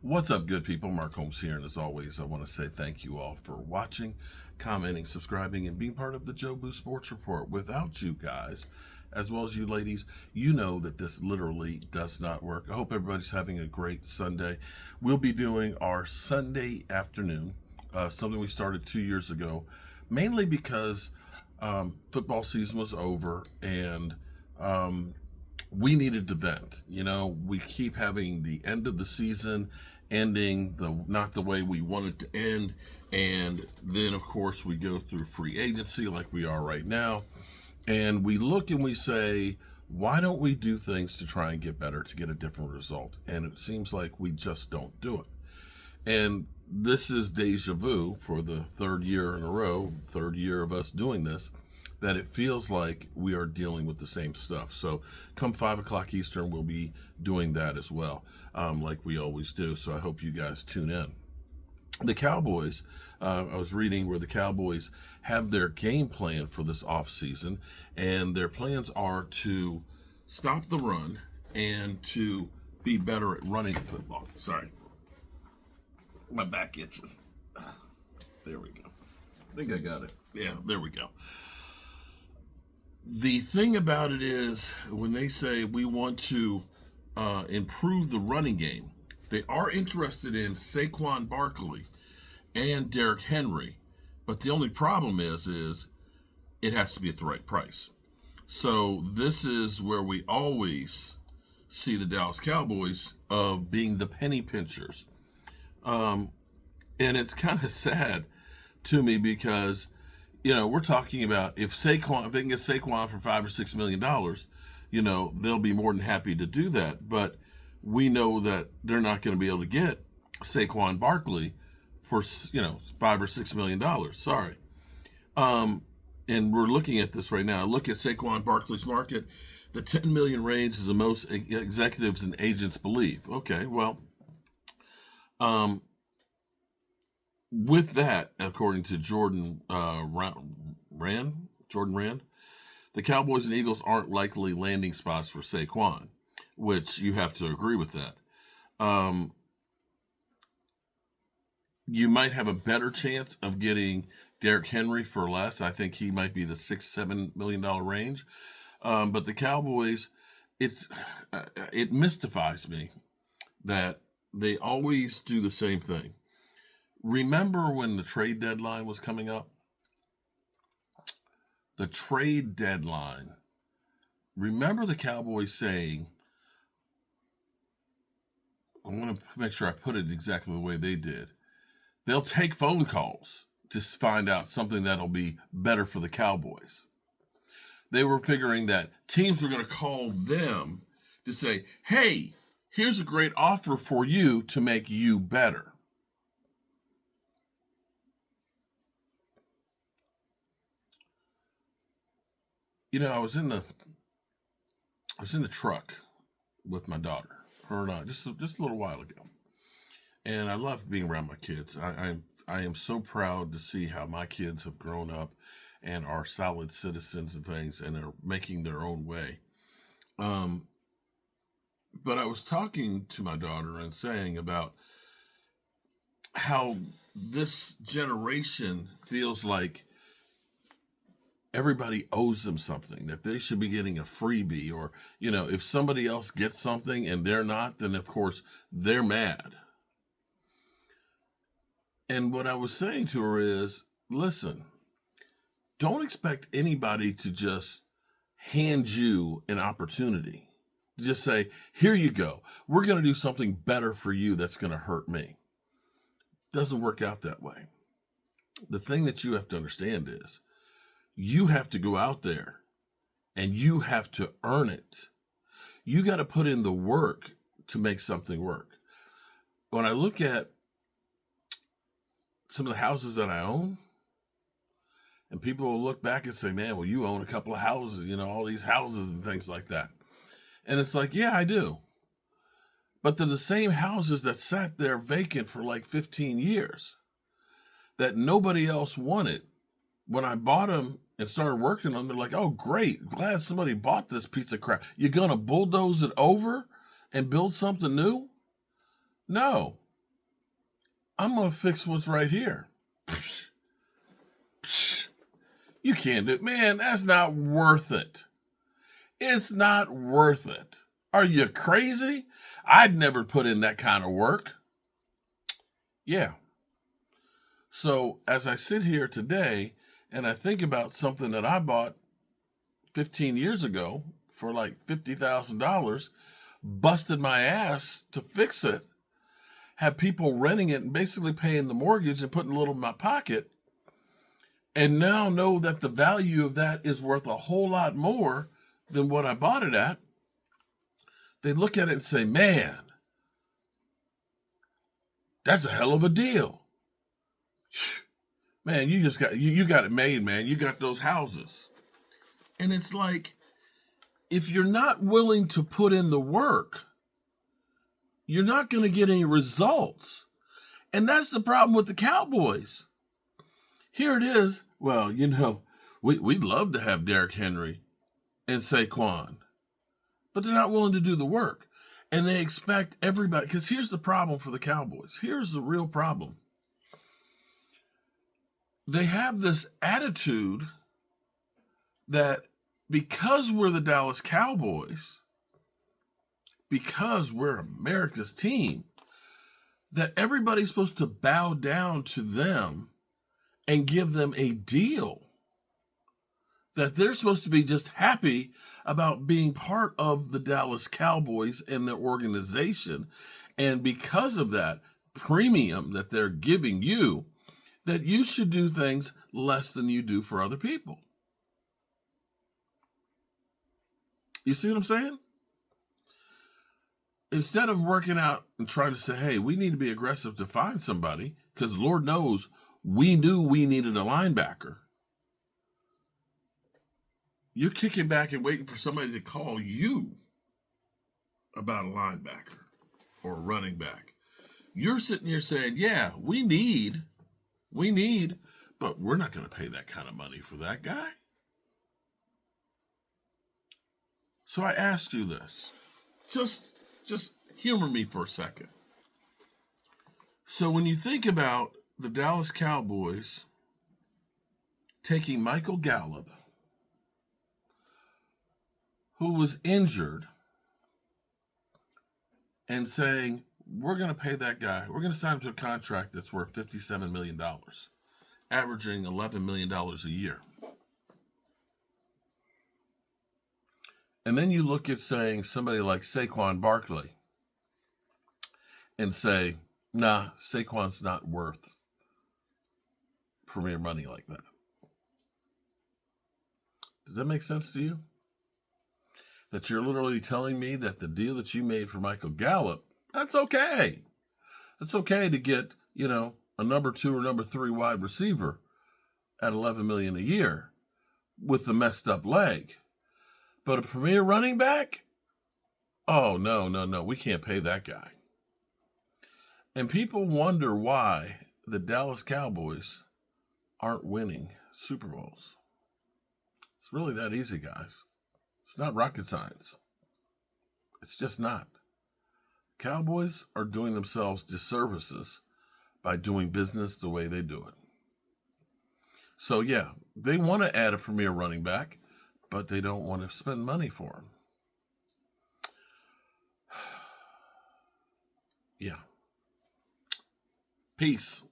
What's up, good people? Mark Holmes here, and as always, I want to say thank you all for watching, commenting, subscribing, and being part of the Joe Boo Sports Report. Without you guys, as well as you ladies, you know that this literally does not work. I hope everybody's having a great Sunday. We'll be doing our Sunday afternoon, something we started 2 years ago, mainly because football season was over and we needed to vent. You know, we keep having the end of the season ending not the way we want it to end, and then of course we go through free agency like we are right now, and we look and we say, why don't we do things to try and get better, to get a different result? And it seems like we just don't do it. And this is deja vu for the third year in a row, third year of us doing this, that it feels like we are dealing with the same stuff. So come 5 o'clock Eastern, we'll be doing that as well, like we always do. So I hope you guys tune in. The Cowboys, I was reading where the Cowboys have their game plan for this offseason, and their plans are to stop the run and to be better at running the football. Sorry, my back itches. There we go. I think I got it. Yeah, there we go. The thing about it is, when they say we want to improve the running game, they are interested in Saquan Barkley and Derrick Henry, but the only problem is it has to be at the right price. So this is where we always see the Dallas Cowboys of being the penny pinchers. And it's kind of sad to me because, you know, we're talking about if they can get Saquon for $5 or $6 million, you know, they'll be more than happy to do that. But we know that they're not going to be able to get Saquon Barkley for, $5 or $6 million. Sorry. And we're looking at this right now. Look at Saquon Barkley's market. The 10 million range is the most executives and agents believe. Okay, well, with that, according to Jordan Rand, the Cowboys and Eagles aren't likely landing spots for Saquon, which you have to agree with that. You might have a better chance of getting Derrick Henry for less. I think he might be the $6-7 million range. But the Cowboys, it mystifies me that they always do the same thing. Remember when the trade deadline was coming up? The trade deadline. Remember the Cowboys saying, I want to make sure I put it exactly the way they did. They'll take phone calls to find out something that'll be better for the Cowboys. They were figuring that teams were going to call them to say, hey, here's a great offer for you to make you better. You know, I was in the truck with my daughter, her and I, just a little while ago, and I love being around my kids. I am so proud to see how my kids have grown up and are solid citizens and things, and are making their own way. But I was talking to my daughter and saying about how this generation feels like everybody owes them something, that they should be getting a freebie, or, if somebody else gets something and they're not, then of course they're mad. And what I was saying to her is, listen, don't expect anybody to just hand you an opportunity. Just say, here you go. We're going to do something better for you that's going to hurt me. Doesn't work out that way. The thing that you have to understand is, you have to go out there and you have to earn it. You got to put in the work to make something work. When I look at some of the houses that I own, and people will look back and say, man, well, you own a couple of houses, all these houses and things like that. And it's like, yeah, I do. But they're the same houses that sat there vacant for like 15 years that nobody else wanted. When I bought them and started working on them, they're like, oh, great, glad somebody bought this piece of crap. You're going to bulldoze it over and build something new? No. I'm going to fix what's right here. Psh, psh, you can't do it. Man, that's not worth it. It's not worth it. Are you crazy? I'd never put in that kind of work. Yeah. So as I sit here today and I think about something that I bought 15 years ago for like $50,000, busted my ass to fix it, have people renting it and basically paying the mortgage and putting a little in my pocket, and now know that the value of that is worth a whole lot more than what I bought it at. They look at it and say, man, that's a hell of a deal. Man, you just got you got it made, man. You got those houses. And it's like, if you're not willing to put in the work, you're not going to get any results. And that's the problem with the Cowboys. Here it is. Well, we'd love to have Derrick Henry and Saquan, but they're not willing to do the work. And they expect everybody, because here's the problem for the Cowboys. Here's the real problem. They have this attitude that because we're the Dallas Cowboys, because we're America's team, that everybody's supposed to bow down to them and give them a deal. That they're supposed to be just happy about being part of the Dallas Cowboys and their organization. And because of that premium that they're giving you, that you should do things less than you do for other people. You see what I'm saying? Instead of working out and trying to say, hey, we need to be aggressive to find somebody, because Lord knows we knew we needed a linebacker. You're kicking back and waiting for somebody to call you about a linebacker or a running back. You're sitting here saying, yeah, we need, but we're not going to pay that kind of money for that guy. So I asked you this. Just humor me for a second. So when you think about the Dallas Cowboys taking Michael Gallup, who was injured, and saying, we're going to pay that guy, we're going to sign him to a contract that's worth $57 million, averaging $11 million a year. And then you look at saying somebody like Saquon Barkley and say, nah, Saquon's not worth premier money like that. Does that make sense to you? That you're literally telling me that the deal that you made for Michael Gallup, that's okay. It's okay to get, a number 2 or number 3 wide receiver at $11 million a year with the messed up leg. But a premier running back? Oh, no. We can't pay that guy. And people wonder why the Dallas Cowboys aren't winning Super Bowls. It's really that easy, guys. It's not rocket science. It's just not. Cowboys are doing themselves disservices by doing business the way they do it. So, yeah, they want to add a premier running back, but they don't want to spend money for him. Yeah. Peace.